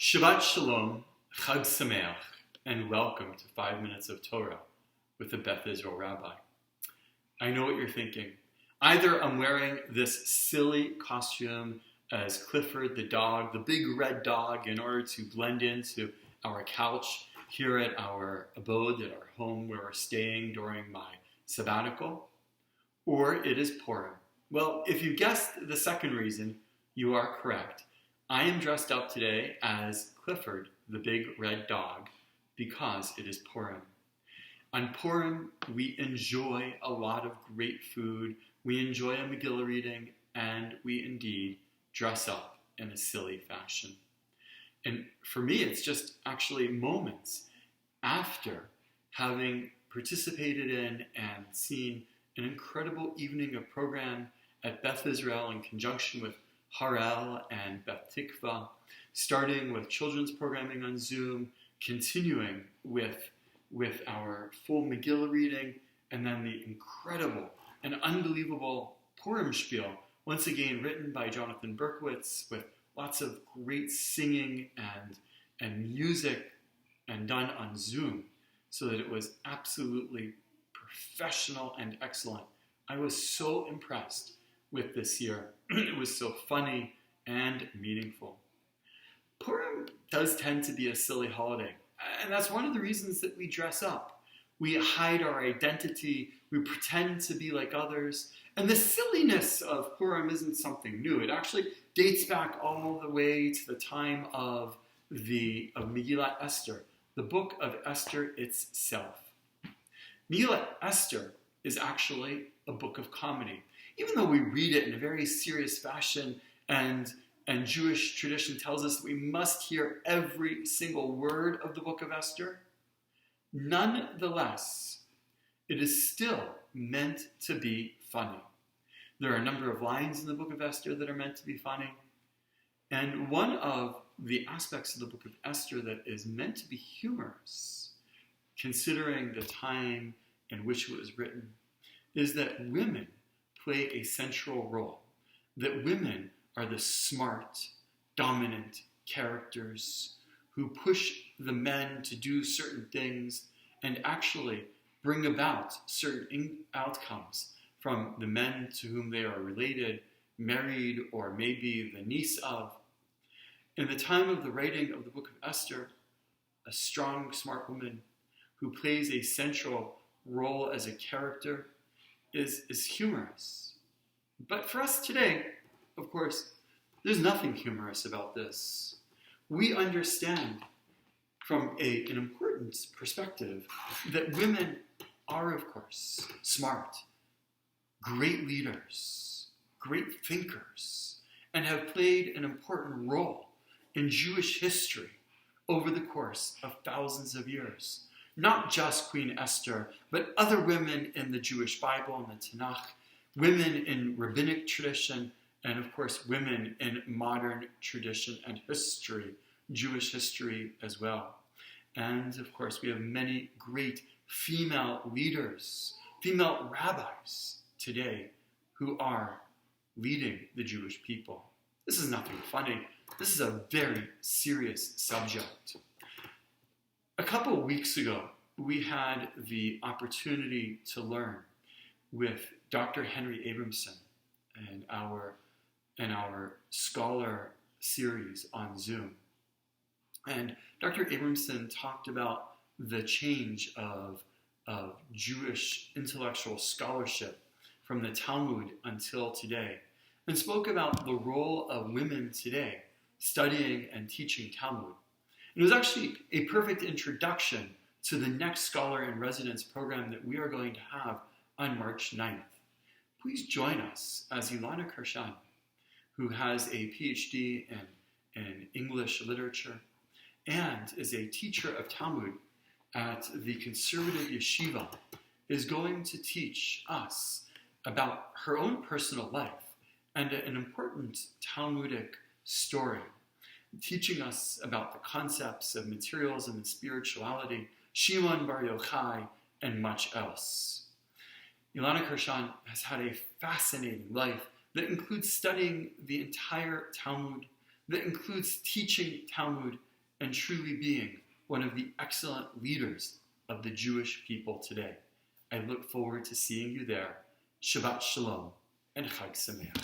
Shabbat Shalom, Chag Sameach, and welcome to 5 Minutes of Torah with the Beth Israel Rabbi. I know what you're thinking. Either I'm wearing this silly costume as Clifford the dog, the big red dog, in order to blend into our couch here at our abode, at our home where we're staying during my sabbatical, or it is Purim. Well, if you guessed the second reason, you are correct. I am dressed up today as Clifford, the big red dog, because it is Purim. On Purim, we enjoy a lot of great food, we enjoy a Megillah reading, and we indeed dress up in a silly fashion. And for me, it's just actually moments after having participated in and seen an incredible evening of program at Beth Israel in conjunction with Harel and Beth Tikva, starting with children's programming on Zoom, continuing with our full Megillah reading, and then the incredible and unbelievable Purim spiel, once again written by Jonathan Berkowitz, with lots of great singing and music, and done on Zoom, so that it was absolutely professional and excellent. I was so impressed with this year. It was so funny and meaningful. Purim does tend to be a silly holiday, and that's one of the reasons that we dress up. We hide our identity, we pretend to be like others, and the silliness of Purim isn't something new. It actually dates back all the way to the time of Megillat Esther, the book of Esther itself. Megillat Esther is actually a book of comedy. Even though we read it in a very serious fashion, and Jewish tradition tells us that we must hear every single word of the book of Esther, nonetheless, it is still meant to be funny. There are a number of lines in the book of Esther that are meant to be funny, and one of the aspects of the book of Esther that is meant to be humorous, considering the time in which it was written, is that women play a central role, that women are the smart, dominant characters who push the men to do certain things and actually bring about certain outcomes from the men to whom they are related, married, or maybe the niece of. In the time of the writing of the book of Esther, a strong, smart woman who plays a central role as a character is humorous. But for us today, of course, there's nothing humorous about this. We understand from an important perspective that women are, of course, smart, great leaders, great thinkers, and have played an important role in Jewish history over the course of thousands of years. Not just Queen Esther, but other women in the Jewish Bible and the Tanakh, women in rabbinic tradition, and of course women in modern tradition and history, Jewish history as well. And of course we have many great female leaders, female rabbis today who are leading the Jewish people. This is nothing funny. This is a very serious subject. A couple of weeks ago, we had the opportunity to learn with Dr. Henry Abramson and our scholar series on Zoom. And Dr. Abramson talked about the change of Jewish intellectual scholarship from the Talmud until today, and spoke about the role of women today studying and teaching Talmud. It was actually a perfect introduction to the next Scholar in Residence program that we are going to have on March 9th. Please join us as Ilana Kershan, who has a PhD in English literature and is a teacher of Talmud at the conservative yeshiva, is going to teach us about her own personal life and an important Talmudic story, teaching us about the concepts of materialism and spirituality, Shimon Bar Yochai, and much else. Ilana Kershan has had a fascinating life that includes studying the entire Talmud, that includes teaching Talmud, and truly being one of the excellent leaders of the Jewish people today. I look forward to seeing you there. Shabbat Shalom and Chag Sameach.